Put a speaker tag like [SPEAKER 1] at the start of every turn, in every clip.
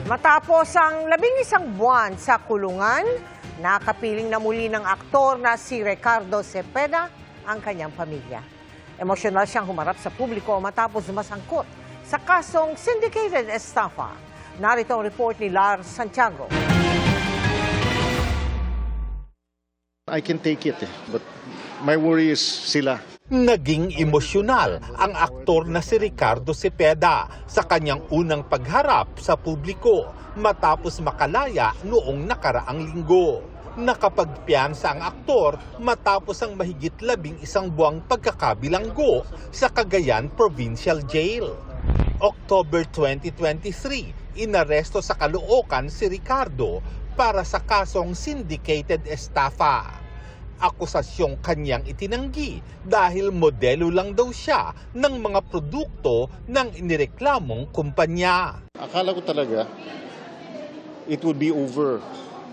[SPEAKER 1] Matapos ang 11 buwan sa kulungan, nakapiling na muli ng aktor na si Ricardo Cepeda ang kanyang pamilya. Emosyonal siyang humarap sa publiko matapos masangkot sa kasong syndicated estafa. Narito ang report ni Lars Santiago.
[SPEAKER 2] I can take it, but my worry is sila.
[SPEAKER 3] Naging emosyonal ang aktor na si Ricardo Cepeda sa kanyang unang pagharap sa publiko matapos makalaya noong nakaraang linggo. Nakapagpiyansa ang aktor matapos ang mahigit 11 buwang pagkakabilanggo sa Cagayan Provincial Jail. October 2023, inaresto sa Caloocan si Ricardo para sa kasong syndicated estafa. Akusasyong kanyang itinanggi dahil modelo lang daw siya ng mga produkto ng inireklamong kumpanya.
[SPEAKER 2] Akala ko talaga it would be over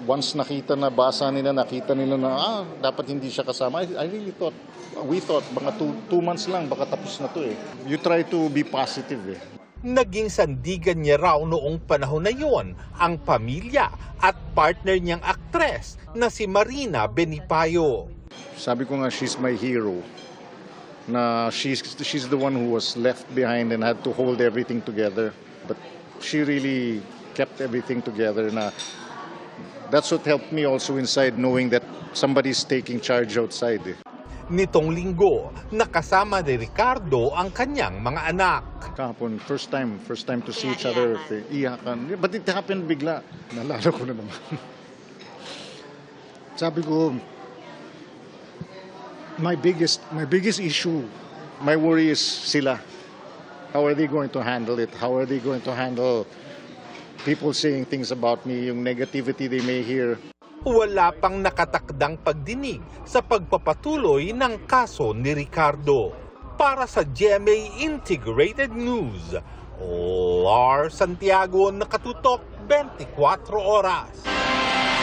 [SPEAKER 2] once nakita na nakita nila na dapat hindi siya kasama. We thought mga 2 months lang baka tapos na to eh. You try to be positive eh.
[SPEAKER 3] Naging sandigan niya raw noong panahon na yon ang pamilya at partner niyang aktres na si Marina Benipayo.
[SPEAKER 2] Sabi ko nga she's my hero. Na she's the one who was left behind and had to hold everything together. But she really kept everything together. Na that's what helped me also inside, knowing that somebody's taking charge outside eh.
[SPEAKER 3] Nitong linggo, nakasama ni Ricardo ang kanyang mga anak.
[SPEAKER 2] Kahapon, first time to see each other. Iyakan. But it happened bigla. Nalala ko na naman. Sabi ko, my biggest issue, my worry is sila. How are they going to handle it? How are they going to handle people saying things about me, yung negativity they may hear?
[SPEAKER 3] Wala pang nakatakdang pagdinig sa pagpapatuloy ng kaso ni Ricardo. Para sa GMA Integrated News, Lars Santiago, nakatutok 24 oras.